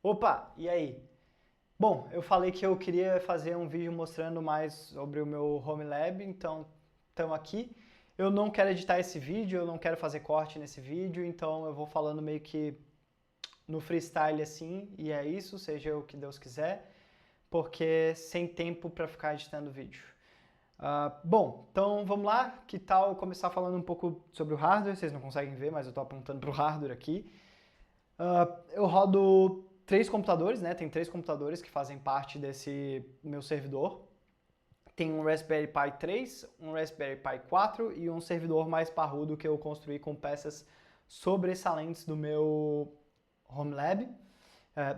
Opa, e aí? Bom, eu falei que eu queria fazer um vídeo mostrando mais sobre o meu Home Lab, então estamos aqui. Eu não quero editar esse vídeo, eu não quero fazer corte nesse vídeo, então eu vou falando meio que no freestyle assim, e é isso, seja o que Deus quiser, porque sem tempo para ficar editando vídeo. Bom, então vamos lá, que tal eu começar falando um pouco sobre o hardware? Vocês não conseguem ver, mas eu estou apontando para o hardware aqui. Eu rodo três computadores, né? Tem três computadores que fazem parte desse meu servidor. Tem um Raspberry Pi 3, um Raspberry Pi 4 e um servidor mais parrudo que eu construí com peças sobressalentes do meu Home Lab,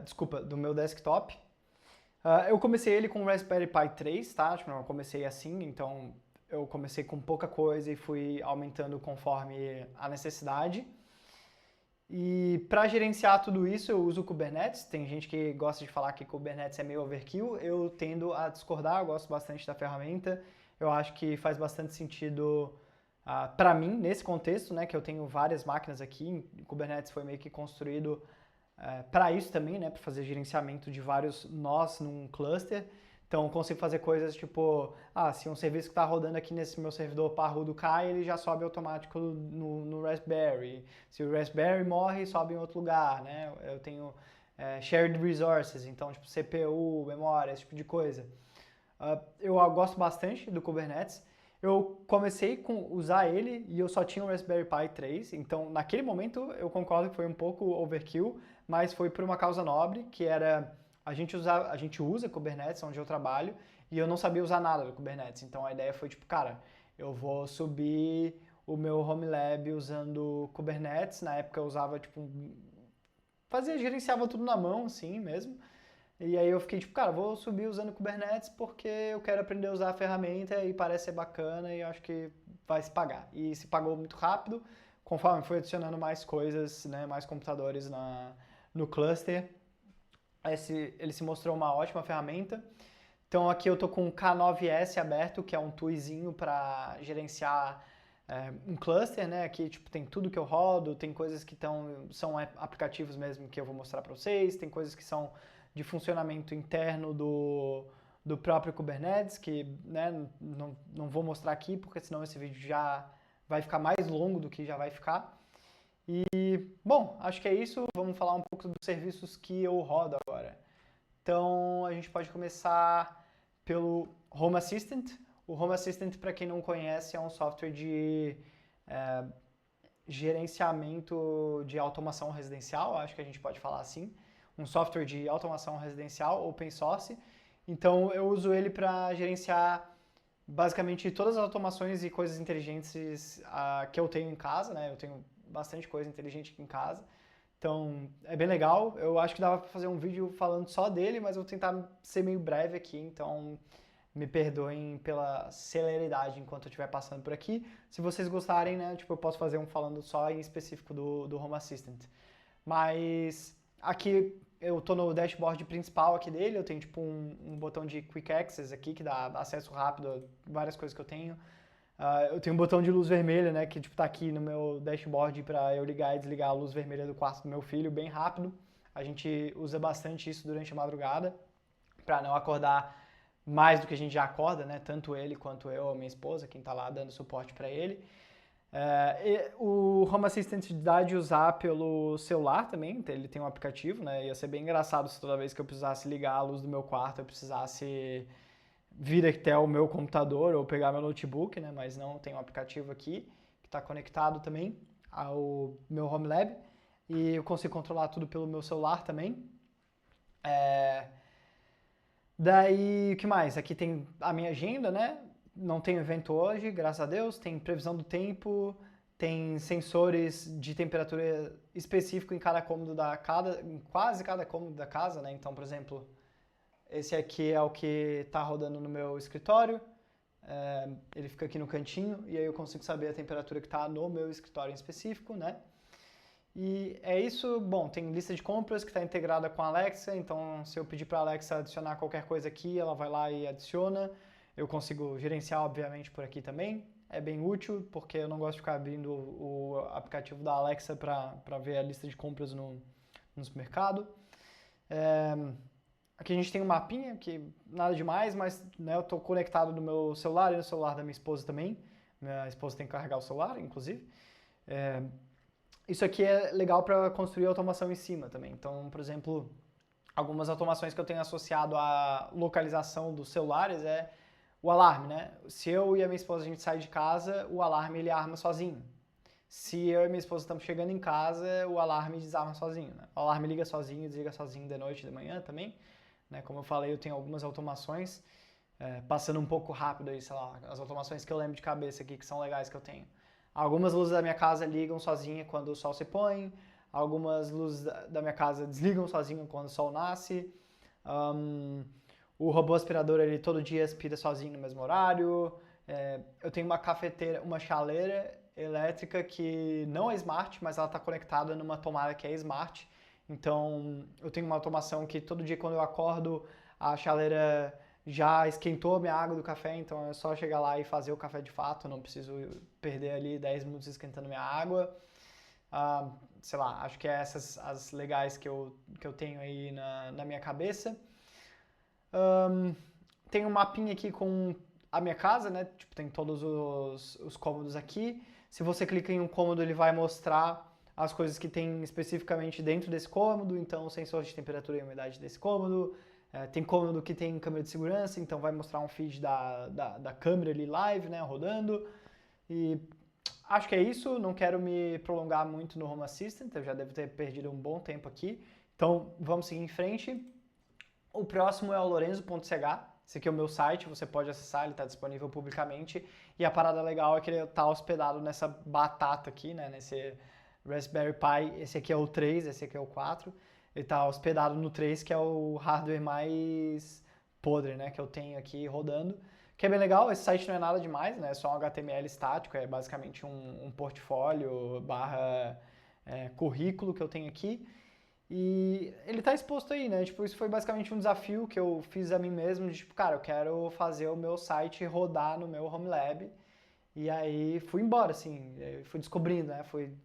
desculpa, do meu desktop. Eu comecei ele com o Raspberry Pi 3, tá? Tipo, eu comecei assim, então eu comecei com pouca coisa e fui aumentando conforme a necessidade. E para gerenciar tudo isso eu uso o Kubernetes. Tem gente que gosta de falar que Kubernetes é meio overkill. Eu tendo a discordar, eu gosto bastante da ferramenta. Eu acho que faz bastante sentido para mim, nesse contexto, né, que eu tenho várias máquinas aqui. O Kubernetes foi meio que construído para isso também, né, para fazer gerenciamento de vários nós num cluster. Então, eu consigo fazer coisas tipo, se um serviço que está rodando aqui nesse meu servidor parrudo cai, ele já sobe automático no Raspberry. Se o Raspberry morre, sobe em outro lugar, né? Eu tenho shared resources, então, tipo, CPU, memória, esse tipo de coisa. Eu gosto bastante do Kubernetes. Eu comecei com usar ele e eu só tinha o Raspberry Pi 3, então naquele momento eu concordo que foi um pouco overkill, mas foi por uma causa nobre, que era a gente usa Kubernetes onde eu trabalho e eu não sabia usar nada do Kubernetes. Então a ideia foi tipo, cara, eu vou subir o meu Home Lab usando Kubernetes. Na época eu usava tipo gerenciava tudo na mão assim mesmo. E aí eu fiquei tipo, cara, vou subir usando Kubernetes porque eu quero aprender a usar a ferramenta e parece ser bacana e acho que vai se pagar. E se pagou muito rápido, conforme foi adicionando mais coisas, né, mais computadores no cluster, ele se mostrou uma ótima ferramenta. Então aqui eu tô com o K9S aberto, que é um toolzinho para gerenciar um cluster, né? Aqui tipo tem tudo que eu rodo, tem coisas que são aplicativos mesmo que eu vou mostrar para vocês, tem coisas que são de funcionamento interno do próprio Kubernetes, que né, não vou mostrar aqui, porque senão esse vídeo já vai ficar mais longo do que já vai ficar. Bom, acho que é isso. Vamos falar um pouco dos serviços que eu rodo agora. Então, a gente pode começar pelo Home Assistant. O Home Assistant, para quem não conhece, é um software de é, gerenciamento de automação residencial, acho que a gente pode falar assim. Um software de automação residencial, open source. Então, eu uso ele para gerenciar basicamente todas as automações e coisas inteligentes que eu tenho em casa, né? Eu tenho bastante coisa inteligente aqui em casa. Então, é bem legal. Eu acho que dava para fazer um vídeo falando só dele, mas eu vou tentar ser meio breve aqui, então me perdoem pela celeridade enquanto eu estiver passando por aqui. Se vocês gostarem, né, tipo, eu posso fazer um falando só em específico do Home Assistant. Mas aqui eu tô no dashboard principal aqui dele, eu tenho tipo um botão de Quick Access aqui que dá acesso rápido a várias coisas que eu tenho. Eu tenho um botão de luz vermelha, né, que tipo tá aqui no meu dashboard para eu ligar e desligar a luz vermelha do quarto do meu filho bem rápido. A gente usa bastante isso durante a madrugada para não acordar mais do que a gente já acorda, né, tanto ele quanto eu, a minha esposa, quem tá lá dando suporte para ele. O Home Assistant dá de usar pelo celular também, ele tem um aplicativo, né? Ia ser bem engraçado se toda vez que eu precisasse ligar a luz do meu quarto eu precisasse vir até o meu computador ou pegar meu notebook, né? Mas não, tem um aplicativo aqui que está conectado também ao meu Home Lab e eu consigo controlar tudo pelo meu celular também. É, Daí, o que mais? Aqui tem a minha agenda, né? Não tem evento hoje, graças a Deus. Tem previsão do tempo, tem sensores de temperatura específico em cada cômodo em quase cada cômodo da casa, né? Então, por exemplo, esse aqui é o que está rodando no meu escritório. Ele fica aqui no cantinho e aí eu consigo saber a temperatura que está no meu escritório em específico, né? E é isso. Bom, tem lista de compras que está integrada com a Alexa, então se eu pedir para a Alexa adicionar qualquer coisa aqui, ela vai lá e adiciona. Eu consigo gerenciar, obviamente, por aqui também. É bem útil, porque eu não gosto de ficar abrindo o aplicativo da Alexa para ver a lista de compras no supermercado. Aqui a gente tem um mapinha, que nada demais, mas né, eu estou conectado no meu celular e no celular da minha esposa também. Minha esposa tem que carregar o celular, inclusive. Isso aqui é legal para construir automação em cima também. Então, por exemplo, algumas automações que eu tenho associado à localização dos celulares é o alarme, né? Se eu e a minha esposa a gente sai de casa, o alarme ele arma sozinho. Se eu e minha esposa estamos chegando em casa, o alarme desarma sozinho, né? O alarme liga sozinho, desliga sozinho de noite e de manhã também, né? Como eu falei, eu tenho algumas automações, passando um pouco rápido aí, sei lá, as automações que eu lembro de cabeça aqui que são legais que eu tenho. Algumas luzes da minha casa ligam sozinha quando o sol se põe, algumas luzes da minha casa desligam sozinho quando o sol nasce. O robô aspirador ele todo dia aspira sozinho no mesmo horário. Eu tenho uma cafeteira, uma chaleira elétrica que não é smart, mas ela está conectada numa tomada que é smart. Então eu tenho uma automação que todo dia quando eu acordo a chaleira já esquentou a minha água do café, então é só chegar lá e fazer o café de fato, não preciso perder ali 10 minutos esquentando minha água. Sei lá, acho que é essas as legais que eu tenho aí na minha cabeça. Tem um mapinha aqui com a minha casa, né? Tipo, tem todos os cômodos aqui. Se você clica em um cômodo, ele vai mostrar as coisas que tem especificamente dentro desse cômodo, então o sensor de temperatura e umidade desse cômodo. Tem cômodo que tem câmera de segurança, então vai mostrar um feed da câmera ali live, né, rodando. E acho que é isso, não quero me prolongar muito no Home Assistant, eu já devo ter perdido um bom tempo aqui. Então vamos seguir em frente. O próximo é o lorenzo.ch, esse aqui é o meu site, você pode acessar, ele está disponível publicamente. E a parada legal é que ele está hospedado nessa batata aqui, né, nesse Raspberry Pi. Esse aqui é o 3, esse aqui é o 4. Ele está hospedado no 3, que é o hardware mais podre, né, que eu tenho aqui rodando. Que é bem legal, esse site não é nada demais, né, é só um HTML estático, é basicamente um portfólio barra currículo que eu tenho aqui. E ele tá exposto aí, né? Tipo, isso foi basicamente um desafio que eu fiz a mim mesmo, de tipo, cara, eu quero fazer o meu site rodar no meu Home Lab. E aí fui embora, assim, fui descobrindo, né? Fui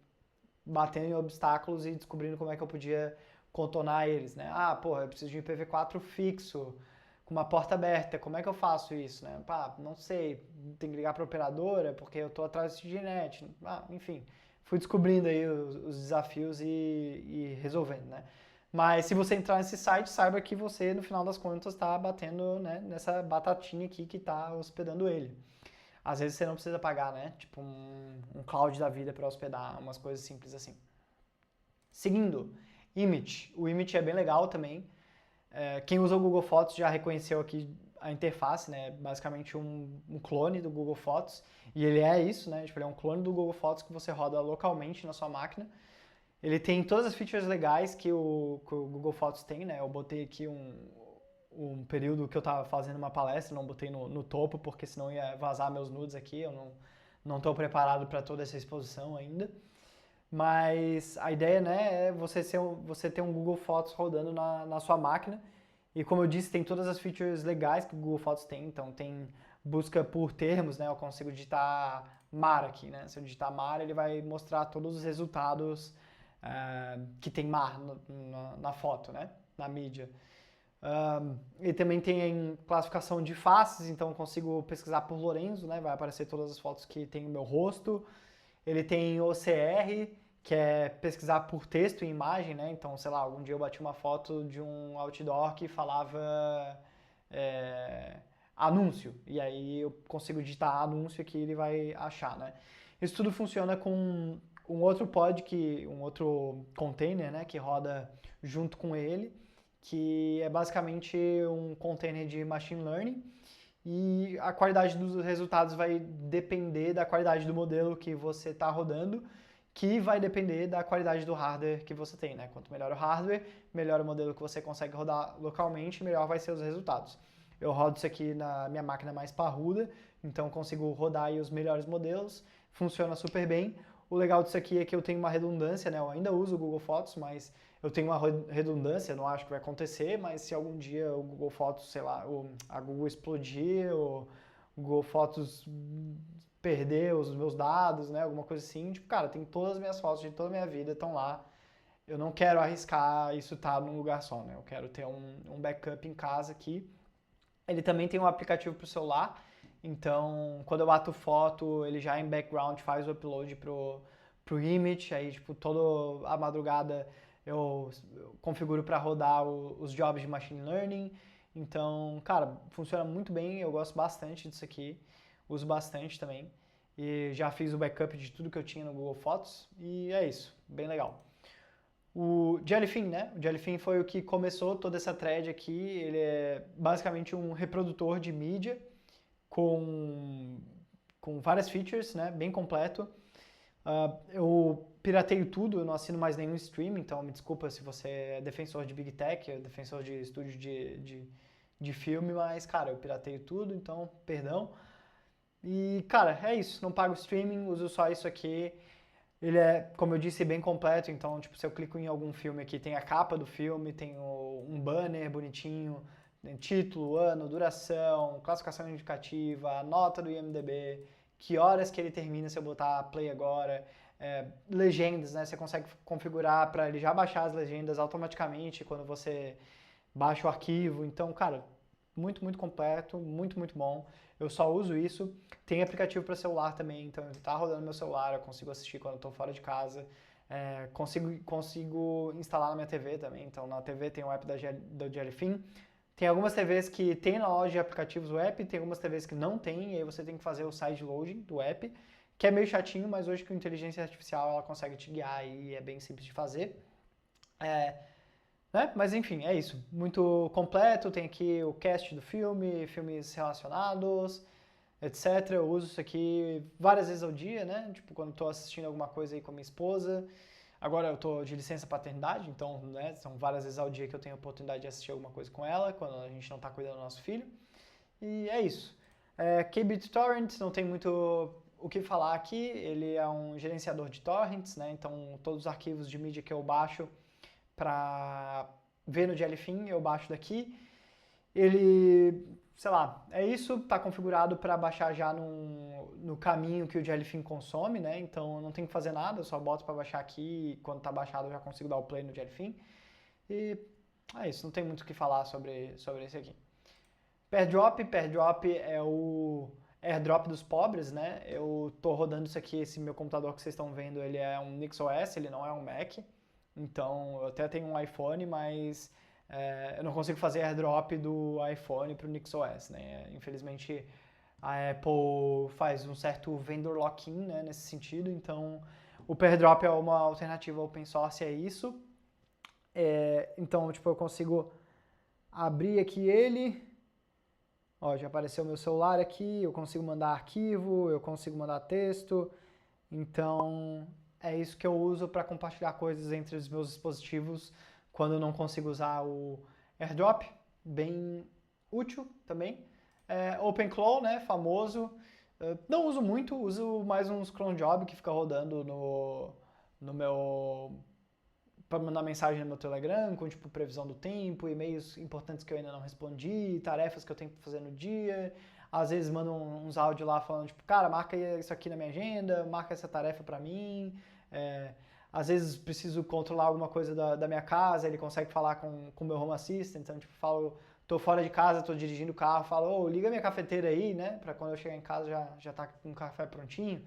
batendo em obstáculos e descobrindo como é que eu podia contornar eles, né? Ah, porra, eu preciso de um IPv4 fixo, com uma porta aberta, como é que eu faço isso, né? Pá, não sei, tem que ligar para operadora porque eu tô atrás de internet, enfim. Fui descobrindo aí os desafios e resolvendo, né? Mas se você entrar nesse site, saiba que você, no final das contas, está batendo, né, nessa batatinha aqui que está hospedando ele. Às vezes você não precisa pagar, né? Tipo um cloud da vida para hospedar, umas coisas simples assim. Seguindo, Image. O Image é bem legal também. Quem usa o Google Fotos já reconheceu aqui a interface, né? Basicamente um clone do Google Fotos. E ele é isso, né? Tipo, ele é um clone do Google Fotos que você roda localmente na sua máquina. Ele tem todas as features legais que o Google Fotos tem, né? Eu botei aqui um período que eu estava fazendo uma palestra, não botei no topo, porque senão ia vazar meus nudes aqui, eu não estou preparado para toda essa exposição ainda. Mas a ideia, né, é você ter um Google Fotos rodando na sua máquina. E como eu disse, tem todas as features legais que o Google Fotos tem. Então tem busca por termos, né? Eu consigo digitar mar aqui, né? Se eu digitar mar, ele vai mostrar todos os resultados que tem mar na foto, né? Na mídia. Ele também tem classificação de faces, então eu consigo pesquisar por Lorenzo, né? Vai aparecer todas as fotos que tem o meu rosto. Ele tem OCR, que é pesquisar por texto e imagem, né? Então, sei lá, algum dia eu bati uma foto de um outdoor que falava anúncio, e aí eu consigo digitar anúncio que ele vai achar, né? Isso tudo funciona com um outro um outro container, né, que roda junto com ele, que é basicamente um container de machine learning, e a qualidade dos resultados vai depender da qualidade do modelo que você está rodando, que vai depender da qualidade do hardware que você tem, né? Quanto melhor o hardware, melhor o modelo que você consegue rodar localmente, melhor vai ser os resultados. Eu rodo isso aqui na minha máquina mais parruda, então consigo rodar aí os melhores modelos, funciona super bem. O legal disso aqui é que eu tenho uma redundância, né? Eu ainda uso o Google Fotos, mas eu tenho uma redundância, não acho que vai acontecer, mas se algum dia o Google Fotos, sei lá, a Google explodir, ou o Google Fotos perder os meus dados, né, alguma coisa assim, tipo, cara, tem todas as minhas fotos de toda a minha vida estão lá. eu não quero arriscar isso estar num lugar só, né? Eu quero ter um backup em casa aqui. Ele também tem um aplicativo para o celular, então quando eu bato foto, ele já em background faz o upload pro image, aí tipo toda a madrugada eu configuro para rodar os jobs de machine learning. Então, cara, funciona muito bem, eu gosto bastante disso aqui, uso bastante também. E já fiz o backup de tudo que eu tinha no Google Fotos e é isso, bem legal. O Jellyfin, né? O Jellyfin foi o que começou toda essa thread aqui. Ele é basicamente um reprodutor de mídia com, com várias features, né? Bem completo. Eu pirateio tudo, eu não assino mais nenhum stream, então me desculpa se você é defensor de Big Tech, é defensor de estúdio de filme, mas, cara, eu pirateio tudo, então, perdão. E, cara, é isso, não pago streaming, uso só isso aqui. Ele é, como eu disse, bem completo, então, tipo, se eu clico em algum filme aqui, tem a capa do filme, tem um banner bonitinho, tem título, ano, duração, classificação indicativa, a nota do IMDb, que horas que ele termina se eu botar play agora, legendas, né? Você consegue configurar para ele já baixar as legendas automaticamente quando você baixa o arquivo. Então, cara, muito, muito completo, muito, muito bom. Eu só uso isso. Tem aplicativo para celular também, então ele tá rodando no meu celular, eu consigo assistir quando eu tô fora de casa. Consigo instalar na minha TV também, então na TV tem o app do Jellyfin. Tem algumas TVs que tem na loja de aplicativos o app, tem algumas TVs que não tem, e aí você tem que fazer o side loading do app, que é meio chatinho, mas hoje com inteligência artificial ela consegue te guiar e é bem simples de fazer. Né? Mas enfim, é isso. Muito completo, tem aqui o cast do filme, filmes relacionados, etc. Eu uso isso aqui várias vezes ao dia, né? Tipo, quando estou assistindo alguma coisa aí com a minha esposa. Agora eu estou de licença paternidade, então, né, são várias vezes ao dia que eu tenho a oportunidade de assistir alguma coisa com ela, quando a gente não está cuidando do nosso filho. E é isso. KBitTorrent, não tem muito o que falar aqui, ele é um gerenciador de torrents, né? Então todos os arquivos de mídia que eu baixo para ver no Jellyfin, eu baixo daqui. Ele, sei lá, é isso, está configurado para baixar já no caminho que o Jellyfin consome, né? Então eu não tenho que fazer nada, eu só boto para baixar aqui e quando está baixado eu já consigo dar o play no Jellyfin. E é isso, não tem muito o que falar sobre esse aqui. Pairdrop é o airdrop dos pobres, né? Eu tô rodando isso aqui, esse meu computador que vocês estão vendo, ele é um NixOS, ele não é um Mac. Então, eu até tenho um iPhone, mas eu não consigo fazer airdrop do iPhone para o NixOS, né? Infelizmente, a Apple faz um certo vendor lock-in, né, nesse sentido, então o PairDrop é uma alternativa open source, é isso. Então, tipo, eu consigo abrir aqui ele, ó, já apareceu meu celular aqui, eu consigo mandar arquivo, eu consigo mandar texto, então é isso que eu uso para compartilhar coisas entre os meus dispositivos quando eu não consigo usar o AirDrop, bem útil também. OpenClaw, né, famoso, não uso muito, uso mais uns cron job que fica rodando no meu para mandar mensagem no meu Telegram, com tipo previsão do tempo, e-mails importantes que eu ainda não respondi, tarefas que eu tenho que fazer no dia. Às vezes mando uns áudios lá falando, tipo, cara, marca isso aqui na minha agenda, marca essa tarefa pra mim. Às vezes preciso controlar alguma coisa da minha casa, ele consegue falar com o meu Home Assistant, então, tipo, falo, tô fora de casa, tô dirigindo o carro, falo, ô, liga minha cafeteira aí, né, pra quando eu chegar em casa já tá com o café prontinho.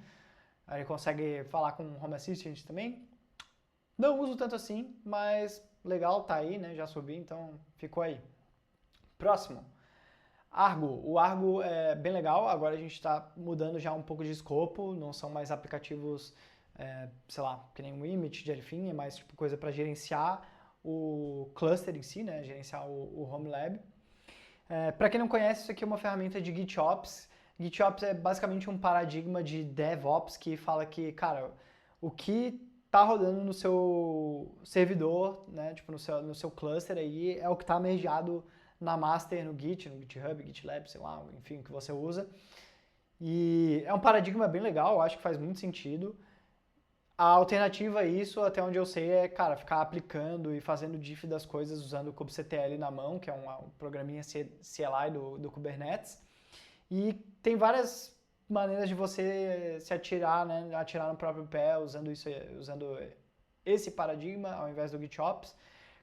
Aí ele consegue falar com o Home Assistant também. Não uso tanto assim, mas legal, tá aí, né, já subi, então ficou aí. Próximo. Argo. O Argo é bem legal, agora a gente está mudando já um pouco de escopo, não são mais aplicativos, sei lá, que nem o Image, Jellyfin, é mais tipo coisa para gerenciar o cluster em si, né, gerenciar o Home Lab. Para quem não conhece, isso aqui é uma ferramenta de GitOps. GitOps é basicamente um paradigma de DevOps que fala que, cara, o que tá rodando no seu servidor, né, tipo no seu cluster aí, é o que está mergeado na master, no Git, no GitHub, GitLab, sei lá, enfim, o que você usa. E é um paradigma bem legal, eu acho que faz muito sentido. A alternativa a isso, até onde eu sei, é, cara, ficar aplicando e fazendo diff das coisas usando o kubectl na mão, que é um programinha CLI do Kubernetes. E tem várias maneiras de você se atirar, né, atirar no próprio pé usando isso, usando esse paradigma ao invés do GitOps.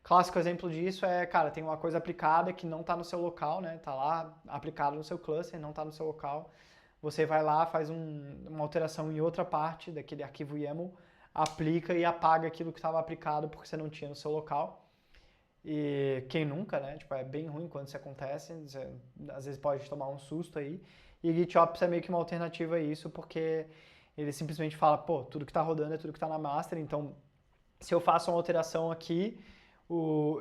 Clássico exemplo disso é, cara, tem uma coisa aplicada que não está no seu local, né? Está lá aplicado no seu cluster, não está no seu local. Você vai lá, faz uma alteração em outra parte daquele arquivo YAML, aplica e apaga aquilo que estava aplicado porque você não tinha no seu local. E quem nunca, né? Tipo, é bem ruim quando isso acontece, você, às vezes pode tomar um susto aí. E GitOps é meio que uma alternativa a isso, porque ele simplesmente fala, pô, tudo que está rodando é tudo que está na master, então se eu faço uma alteração aqui,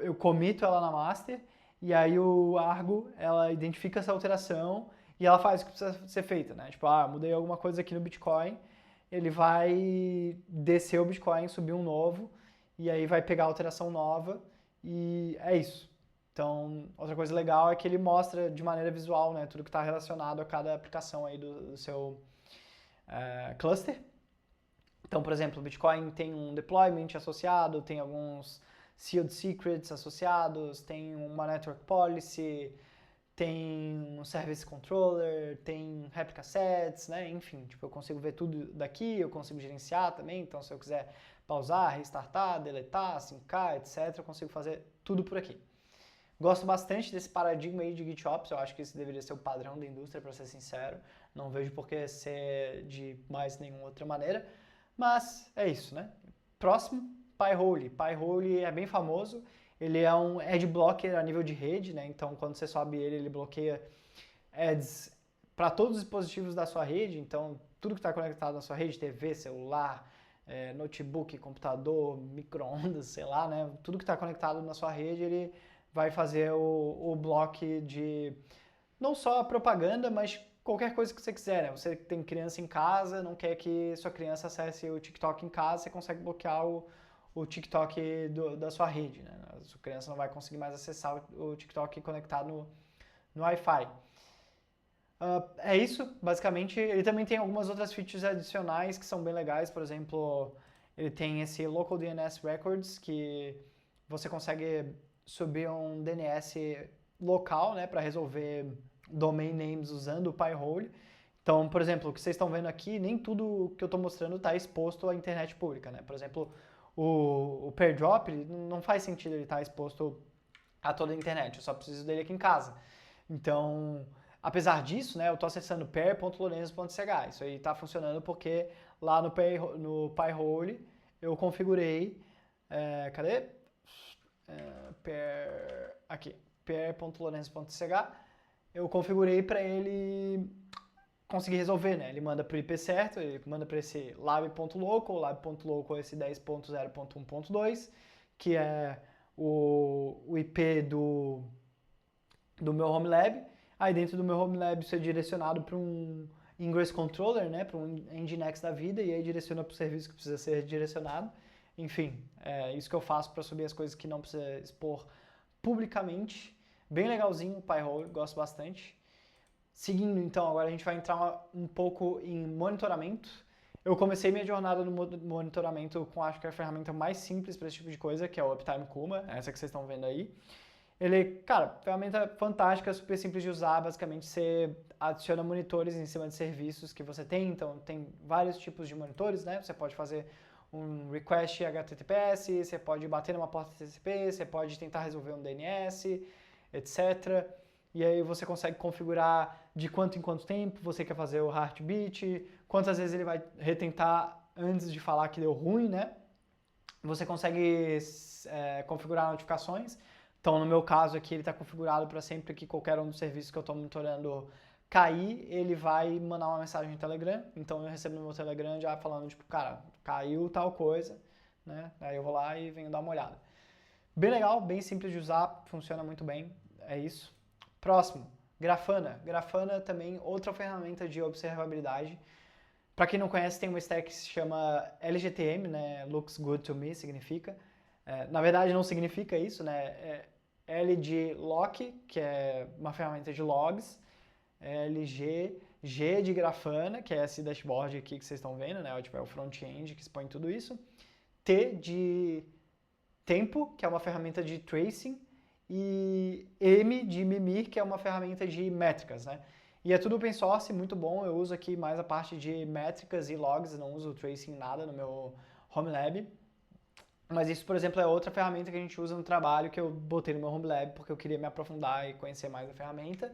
eu comito ela na master, e aí o Argo, ela identifica essa alteração e ela faz o que precisa ser feito, né? Tipo, mudei alguma coisa aqui no Bitcoin, ele vai descer o Bitcoin, subir um novo, e aí vai pegar a alteração nova, e é isso. Então, outra coisa legal é que ele mostra de maneira visual, né, tudo que está relacionado a cada aplicação aí do seu cluster. Então, por exemplo, o Bitcoin tem um deployment associado, tem alguns sealed secrets associados, tem uma network policy, tem um service controller, tem replica sets, né? Enfim, tipo, eu consigo ver tudo daqui, eu consigo gerenciar também, então se eu quiser pausar, restartar, deletar, sincar, etc, eu consigo fazer tudo por aqui. Gosto bastante desse paradigma aí de GitOps, eu acho que esse deveria ser o padrão da indústria, para ser sincero. Não vejo por que ser de mais nenhuma outra maneira, mas é isso, né? Próximo, Pi-hole. Pi-hole é bem famoso, ele é um ad blocker a nível de rede, né? Então quando você sobe ele, ele bloqueia ads para todos os dispositivos da sua rede, então tudo que está conectado na sua rede, TV, celular, notebook, computador, micro-ondas, sei lá, né? Tudo que está conectado na sua rede, ele vai fazer o bloco de não só a propaganda, mas qualquer coisa que você quiser, né? Você tem criança em casa, não quer que sua criança acesse o TikTok em casa, você consegue bloquear o TikTok da sua rede, né? A sua criança não vai conseguir mais acessar o TikTok conectado no Wi-Fi. É isso, basicamente. Ele também tem algumas outras features adicionais que são bem legais, por exemplo, ele tem esse Local DNS Records, que você consegue subir um DNS local, né, para resolver domain names usando o Pi-hole. Então, por exemplo, o que vocês estão vendo aqui, nem tudo que eu estou mostrando está exposto à internet pública, né? Por exemplo, o PairDrop, não faz sentido ele estar exposto a toda a internet, eu só preciso dele aqui em casa. Então, apesar disso, né, eu estou acessando pair.lorenzo.ch. Isso aí está funcionando porque lá no Pi-hole eu configurei, cadê? Aqui, pair.lorenzo.ch. Eu configurei para ele conseguir resolver, né? Ele manda para o IP certo, ele manda para esse lab.local, lab.local é esse 10.0.1.2, que é o IP do meu home lab. Aí dentro do meu home lab isso é direcionado para um ingress controller, né, para um Nginx da vida, e aí direciona para o serviço que precisa ser direcionado. Enfim, é isso que eu faço para subir as coisas que não precisa expor publicamente. Bem legalzinho o Pi-hole, gosto bastante. Seguindo, então, agora a gente vai entrar um pouco em monitoramento. Eu comecei minha jornada no monitoramento com, acho que a ferramenta mais simples para esse tipo de coisa, que é o Uptime Kuma, essa que vocês estão vendo aí. Ele, cara, ferramenta fantástica, super simples de usar. Basicamente, você adiciona monitores em cima de serviços que você tem. Então, tem vários tipos de monitores, né? Você pode fazer um request HTTPS, você pode bater numa porta TCP, você pode tentar resolver um DNS, etc. E aí você consegue configurar de quanto em quanto tempo você quer fazer o heartbeat, quantas vezes ele vai retentar antes de falar que deu ruim, né? Você consegue configurar notificações. Então, no meu caso aqui, ele está configurado para sempre que qualquer um dos serviços que eu estou monitorando cair, ele vai mandar uma mensagem no Telegram. Então, eu recebo no meu Telegram já falando, tipo, cara, caiu tal coisa, né? Aí eu vou lá e venho dar uma olhada. Bem legal, bem simples de usar, funciona muito bem, é isso. Próximo, Grafana. Grafana também outra ferramenta de observabilidade. Para quem não conhece, tem uma stack que se chama LGTM, né? Looks Good to Me, significa. Na verdade, não significa isso, né? L de lock, que é uma ferramenta de logs. G de Grafana, que é esse dashboard aqui que vocês estão vendo, né? Tipo, é o front-end que expõe tudo isso. T de tempo, que é uma ferramenta de tracing. E M de Mimir, que é uma ferramenta de métricas, né? E é tudo open source, muito bom. Eu uso aqui mais a parte de métricas e logs, não uso tracing nada no meu home lab. Mas isso, por exemplo, é outra ferramenta que a gente usa no trabalho que eu botei no meu Home Lab porque eu queria me aprofundar e conhecer mais a ferramenta.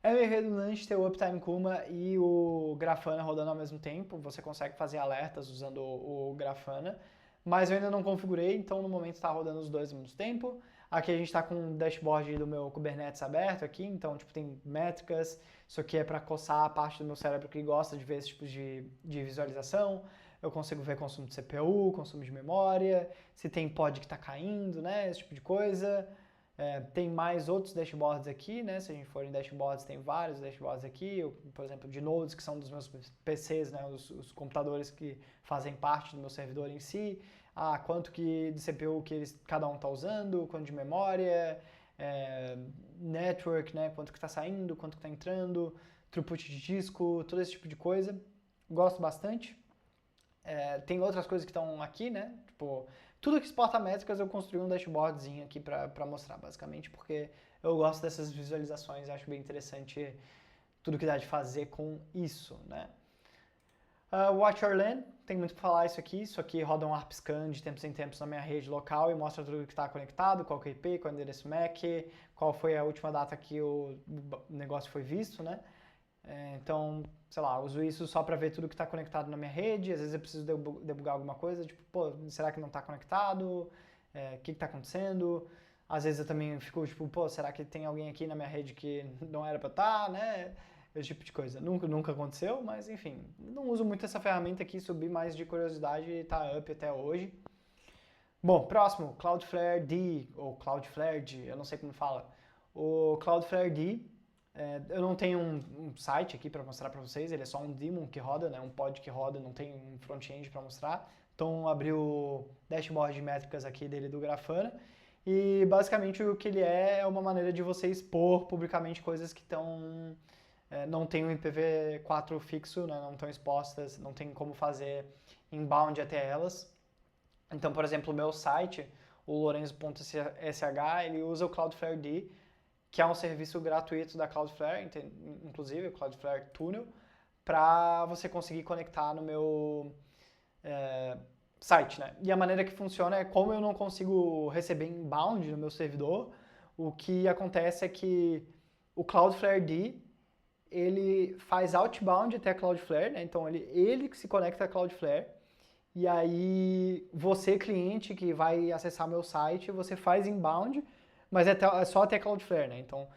É meio redundante ter o Uptime Kuma e o Grafana rodando ao mesmo tempo. Você consegue fazer alertas usando o Grafana, mas eu ainda não configurei, então no momento está rodando os dois ao mesmo tempo. Aqui a gente está com o dashboard do meu Kubernetes aberto aqui, então tipo, tem métricas. Isso aqui é para coçar a parte do meu cérebro que gosta de ver esse tipo de visualização. Eu consigo ver consumo de CPU, consumo de memória, se tem pod que está caindo, né, esse tipo de coisa. Tem mais outros dashboards aqui, né? Se a gente for em dashboards, tem vários dashboards aqui. Por exemplo, de nodes, que são dos meus PCs, né? Os computadores que fazem parte do meu servidor em si. Quanto que de CPU que cada um está usando, quanto de memória, network, né? Quanto que está saindo, quanto que está entrando, throughput de disco, todo esse tipo de coisa. Gosto bastante. Tem outras coisas que estão aqui, né? Tipo, tudo que exporta métricas eu construí um dashboardzinho aqui para mostrar, basicamente, porque eu gosto dessas visualizações, acho bem interessante tudo que dá de fazer com isso, né? Watch Your LAN, tem muito para falar isso aqui roda um ARP scan de tempos em tempos na minha rede local e mostra tudo que está conectado, qual que é o IP, qual é o endereço MAC, qual foi a última data que o negócio foi visto, né? Então, sei lá, uso isso só para ver tudo que está conectado na minha rede. Às vezes eu preciso debugar alguma coisa, tipo, pô, será que não está conectado? O que está acontecendo? Às vezes eu também fico tipo, pô, será que tem alguém aqui na minha rede que não era para estar, né? Esse tipo de coisa. Nunca aconteceu, mas enfim, não uso muito essa ferramenta aqui, subi mais de curiosidade e tá up até hoje. Bom, próximo, Cloudflare D, ou Cloudflare D, eu não sei como fala. O Cloudflare D, eu não tenho um site aqui para mostrar para vocês, ele é só um daemon que roda, né, um pod que roda, não tem um front-end para mostrar. Então abri o dashboard de métricas aqui dele do Grafana e basicamente o que ele é uma maneira de você expor publicamente coisas que não tem um IPv4 fixo, né, não estão expostas, não tem como fazer inbound até elas. Então, por exemplo, o meu site, o lorenzo.sh, ele usa o Cloudflare D, que é um serviço gratuito da Cloudflare, inclusive o Cloudflare Tunnel, para você conseguir conectar no meu site, né? E a maneira que funciona é como eu não consigo receber inbound no meu servidor, o que acontece é que o Cloudflare D, ele faz outbound até a Cloudflare, né? Então ele que se conecta à Cloudflare, e aí você, cliente que vai acessar meu site, você faz inbound, mas é só até Cloudflare, né? Então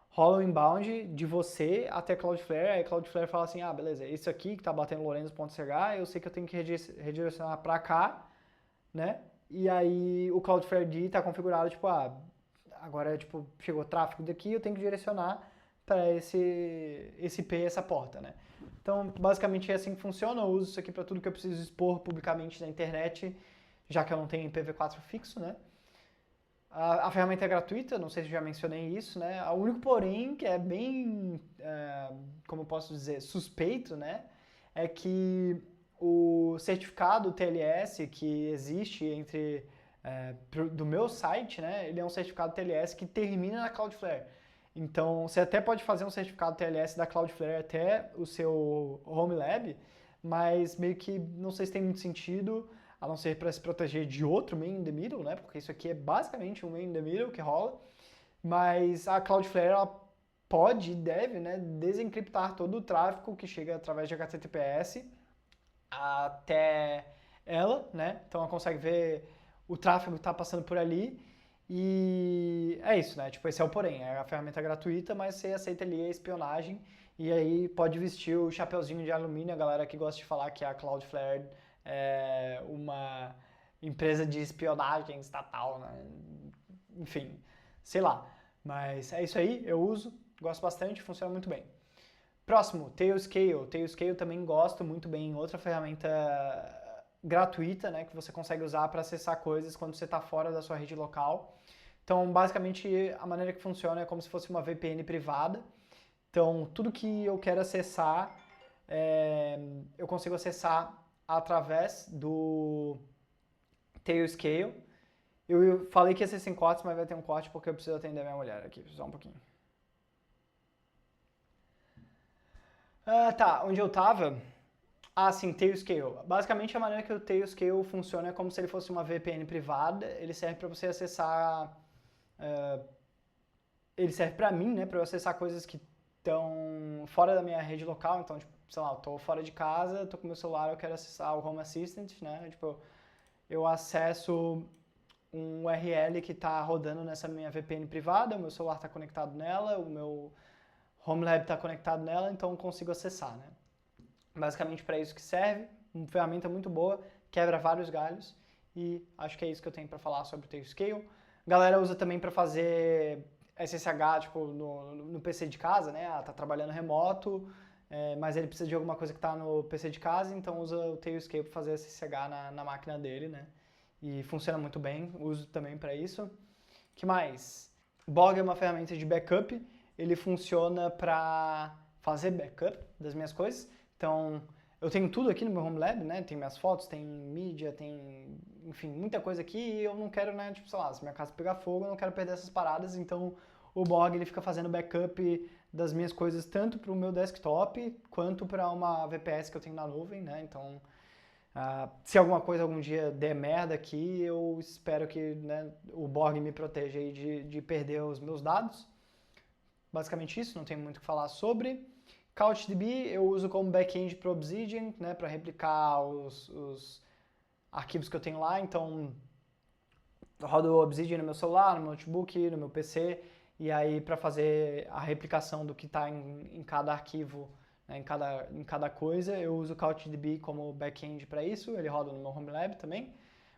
rola o inbound de você até Cloudflare, aí Cloudflare fala assim, beleza, esse aqui que tá batendo lorenzo.ch, eu sei que eu tenho que redirecionar para cá, né? E aí o Cloudflare D tá configurado, tipo, agora tipo, chegou tráfego daqui, eu tenho que direcionar para esse IP, essa porta, né? Então, basicamente é assim que funciona, eu uso isso aqui para tudo que eu preciso expor publicamente na internet, já que eu não tenho IPv4 fixo, né? A ferramenta é gratuita, não sei se eu já mencionei isso, né? O único porém que é bem, como eu posso dizer, suspeito, né? É que o certificado TLS que existe do meu site, né? Ele é um certificado TLS que termina na Cloudflare. Então, você até pode fazer um certificado TLS da Cloudflare até o seu Home Lab, mas meio que não sei se tem muito sentido, a não ser para se proteger de outro main in the middle, né? Porque isso aqui é basicamente um main in the middle que rola, mas a Cloudflare ela pode e deve, né, desencriptar todo o tráfego que chega através de HTTPS até ela, né? Então ela consegue ver o tráfego que está passando por ali. E é isso, né? Tipo, esse é o porém. É a ferramenta gratuita, mas você aceita ali a espionagem e aí pode vestir o chapeuzinho de alumínio, a galera que gosta de falar que a Cloudflare é uma empresa de espionagem estatal, né? Enfim, sei lá. Mas é isso aí, eu uso, gosto bastante, funciona muito bem. Próximo, Tailscale. Tailscale também gosto muito bem, outra ferramenta gratuita, né, que você consegue usar para acessar coisas quando você está fora da sua rede local. Então, basicamente, a maneira que funciona é como se fosse uma VPN privada. Então, tudo que eu quero acessar, eu consigo acessar através do Tailscale. Eu falei que ia ser sem cortes, mas vai ter um corte porque eu preciso atender a minha mulher aqui, só um pouquinho. Tá, onde eu tava, Ah, sim, Tailscale. Basicamente, a maneira que o Tailscale funciona é como se ele fosse uma VPN privada. Ele serve para você acessar... ele serve para mim, né, para eu acessar coisas que estão fora da minha rede local. Então, tipo, sei lá, eu tô fora de casa, tô com meu celular, eu quero acessar o Home Assistant, né? Tipo, eu acesso um URL que está rodando nessa minha VPN privada, o meu celular está conectado nela, o meu Home Lab está conectado nela, então eu consigo acessar, né? Basicamente para isso que serve, uma ferramenta muito boa, quebra vários galhos e acho que é isso que eu tenho para falar sobre o Tailscale. A galera usa também para fazer SSH tipo, no PC de casa, né? Ah, tá trabalhando remoto, mas ele precisa de alguma coisa que está no PC de casa, então usa o Tailscale para fazer SSH na máquina dele, né? E funciona muito bem, uso também para isso. Que mais? Borg é uma ferramenta de backup, ele funciona para fazer backup das minhas coisas. Então, eu tenho tudo aqui no meu Home Lab, né? Tem minhas fotos, tem mídia, tem, enfim, muita coisa aqui e eu não quero, né, tipo, sei lá, se minha casa pegar fogo, eu não quero perder essas paradas, então o Borg ele fica fazendo backup das minhas coisas tanto para o meu desktop quanto para uma VPS que eu tenho na nuvem, né? Então, se alguma coisa algum dia der merda aqui, eu espero que, né, o Borg me proteja aí de perder os meus dados. Basicamente isso, não tenho muito o que falar sobre. CouchDB eu uso como back-end para Obsidian, né, para replicar os arquivos que eu tenho lá. Então, eu rodo o Obsidian no meu celular, no meu notebook, no meu PC, e aí para fazer a replicação do que está em cada arquivo, né, em cada coisa, eu uso o CouchDB como back-end para isso. Ele roda no meu Home Lab também,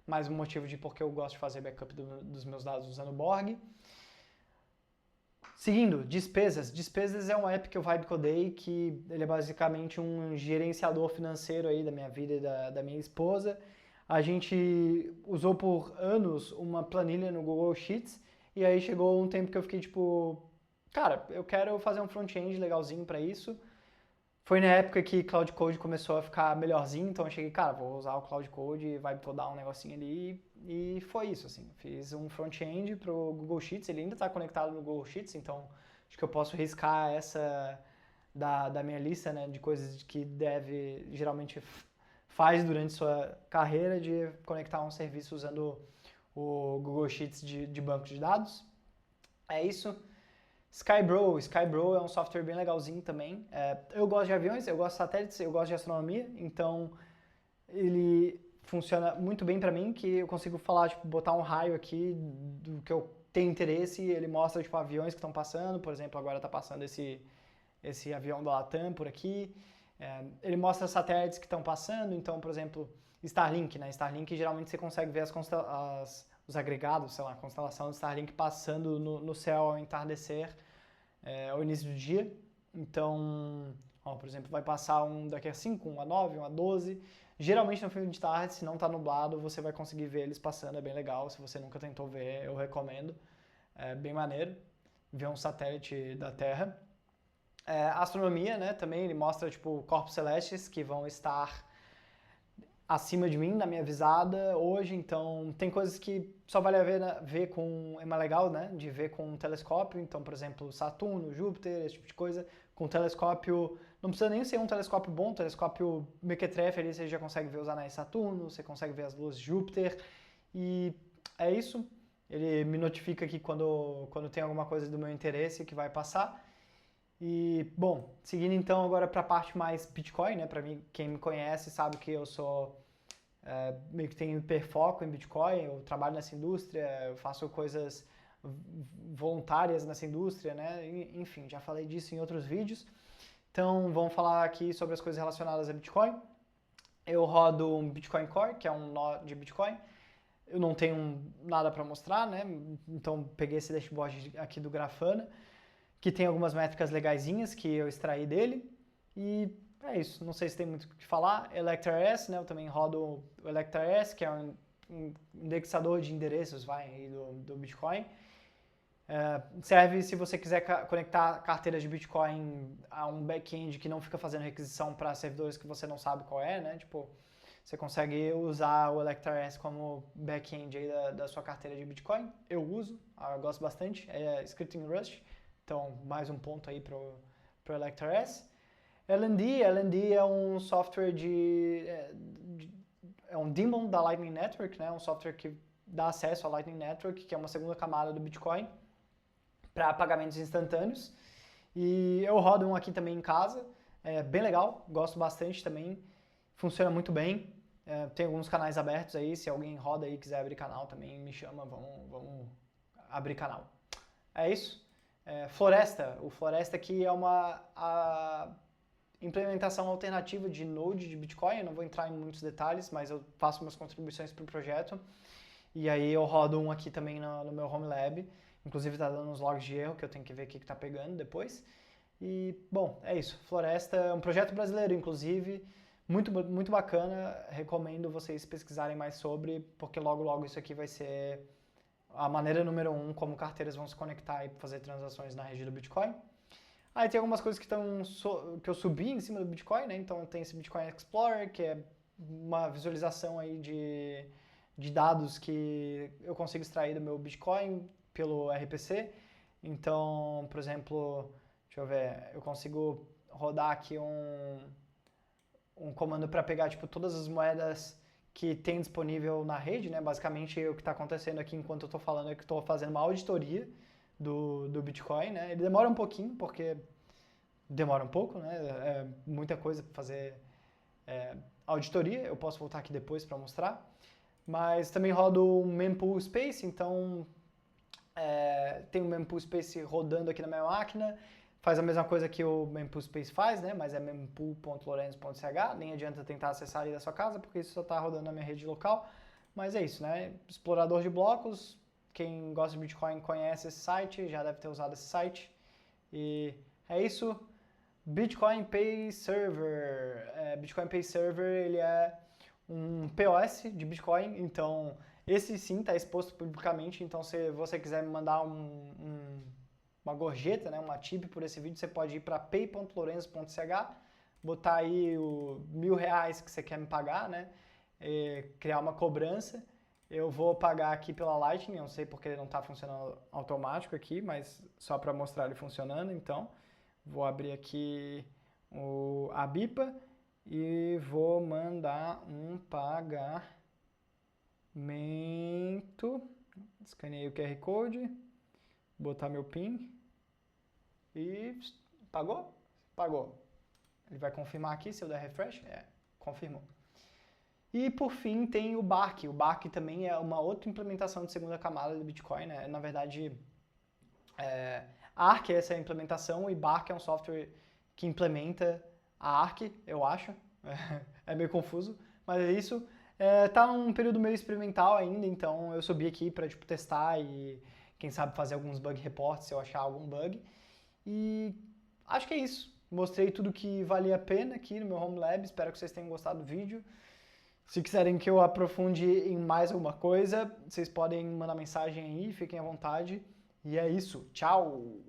mais um motivo de porque eu gosto de fazer backup dos meus dados usando o Borg. Seguindo, despesas. Despesas é um app que eu vibe codei, que ele é basicamente um gerenciador financeiro aí da minha vida e da minha esposa. A gente usou por anos uma planilha no Google Sheets e aí chegou um tempo que eu fiquei tipo, cara, eu quero fazer um front-end legalzinho para isso. Foi na época que Cloud Code começou a ficar melhorzinho, então eu cheguei, cara, vou usar o Cloud Code e vai codar um negocinho ali. E foi isso, assim. Fiz um front-end pro Google Sheets, ele ainda está conectado no Google Sheets, então acho que eu posso riscar essa da minha lista, né, de coisas que deve, geralmente faz durante sua carreira, de conectar um serviço usando o Google Sheets de banco de dados. É isso. Skybro é um software bem legalzinho também. Eu gosto de aviões, eu gosto de satélites, eu gosto de astronomia, então ele funciona muito bem para mim, que eu consigo falar, tipo, botar um raio aqui do que eu tenho interesse, e ele mostra, tipo, aviões que estão passando, por exemplo, agora está passando esse avião da Latam por aqui. Ele mostra satélites que estão passando, então, por exemplo, Starlink, né? Starlink, geralmente você consegue ver os agregados, sei lá, a constelação do Starlink passando no céu ao entardecer, ao início do dia. Então, ó, por exemplo, vai passar um daqui a 5, um a 9, um a 12. Geralmente no fim de tarde, se não está nublado, você vai conseguir ver eles passando, é bem legal. Se você nunca tentou ver, eu recomendo. É bem maneiro ver um satélite da Terra. Astronomia, né, também ele mostra tipo corpos celestes que vão estar acima de mim, na minha visada hoje, então tem coisas que só vale a ver com, é mais legal, né, de ver com um telescópio, então, por exemplo, Saturno, Júpiter, esse tipo de coisa, com telescópio, não precisa nem ser um telescópio bom, telescópio mequetrefe ali você já consegue ver os anéis de Saturno, você consegue ver as luzes de Júpiter, e é isso, ele me notifica aqui quando tem alguma coisa do meu interesse que vai passar. E, bom, seguindo então agora para a parte mais Bitcoin, né? Para mim, quem me conhece sabe que eu sou meio que tenho hiperfoco em Bitcoin, eu trabalho nessa indústria, eu faço coisas voluntárias nessa indústria, né? Enfim, já falei disso em outros vídeos. Então, vamos falar aqui sobre as coisas relacionadas a Bitcoin. Eu rodo um Bitcoin Core, que é um nó de Bitcoin. Eu não tenho nada para mostrar, né? Então, peguei esse dashboard aqui do Grafana, que tem algumas métricas legaisinhas que eu extraí dele, e é isso, não sei se tem muito o que falar. ElectraS, né, eu também rodo o ElectraS, que é um indexador de endereços do Bitcoin. Serve se você quiser conectar carteiras de Bitcoin a um back-end que não fica fazendo requisição para servidores que você não sabe qual é, né, tipo, você consegue usar o ElectraS como back-end aí da sua carteira de Bitcoin. Eu uso, eu gosto bastante, é escrito em Rust. Então, mais um ponto aí pro ElectraS. LND é um software é um daemon da Lightning Network, né? Um software que dá acesso à Lightning Network, que é uma segunda camada do Bitcoin, para pagamentos instantâneos. E eu rodo um aqui também em casa, é bem legal, gosto bastante também, funciona muito bem. Tem alguns canais abertos aí, se alguém roda aí e quiser abrir canal também, me chama, vamos abrir canal. É isso. Floresta, o Floresta aqui é a implementação alternativa de Node de Bitcoin. Eu não vou entrar em muitos detalhes, mas eu faço umas contribuições para o projeto. E aí eu rodo um aqui também no meu Home Lab. Inclusive está dando uns logs de erro que eu tenho que ver o que está pegando depois. E, bom, é isso. Floresta é um projeto brasileiro, inclusive, muito bacana. Recomendo vocês pesquisarem mais sobre, porque logo isso aqui vai ser a maneira número 1 como carteiras vão se conectar e fazer transações na rede do Bitcoin. Aí tem algumas coisas que eu subi em cima do Bitcoin, né? Então tem esse Bitcoin Explorer, que é uma visualização aí de dados que eu consigo extrair do meu Bitcoin pelo RPC. Então, por exemplo, deixa eu ver, eu consigo rodar aqui um comando para pegar tipo, todas as moedas que tem disponível na rede, né? Basicamente o que está acontecendo aqui enquanto eu estou falando é que estou fazendo uma auditoria do Bitcoin, né? Ele demora um pouquinho, porque demora um pouco, né? É muita coisa para fazer auditoria, eu posso voltar aqui depois para mostrar. Mas também rodo um mempool space, então tem um mempool space rodando aqui na minha máquina, faz a mesma coisa que o mempool space faz, né? Mas é mempool.lorenzo.ch, nem adianta tentar acessar ali da sua casa, porque isso só está rodando na minha rede local. Mas é isso, né? Explorador de blocos, quem gosta de Bitcoin conhece esse site, já deve ter usado esse site. E é isso. Bitcoin Pay Server. Bitcoin Pay Server, ele é um POS de Bitcoin, então esse sim está exposto publicamente, então se você quiser me mandar uma gorjeta, né, uma tip por esse vídeo, você pode ir para pay.lorenzo.ch, botar aí o R$1.000 que você quer me pagar, né, criar uma cobrança. Eu vou pagar aqui pela Lightning, não sei porque ele não está funcionando automático aqui, mas só para mostrar ele funcionando, então vou abrir aqui a BIPA e vou mandar um pagamento. Escaneei o QR Code, botar meu PIN e pagou? Pagou. Ele vai confirmar aqui se eu der refresh? Confirmou. E por fim tem o Bark. O Bark também é uma outra implementação de segunda camada do Bitcoin, né? Na verdade, Arc é essa implementação e Bark é um software que implementa a Arc, eu acho. É meio confuso, mas é isso. Tá num período meio experimental ainda, então eu subi aqui para tipo, testar e quem sabe fazer alguns bug reports se eu achar algum bug. E acho que é isso. Mostrei tudo que valia a pena aqui no meu Home Lab, espero que vocês tenham gostado do vídeo. Se quiserem que eu aprofunde em mais alguma coisa, vocês podem mandar mensagem aí, fiquem à vontade. E é isso. Tchau!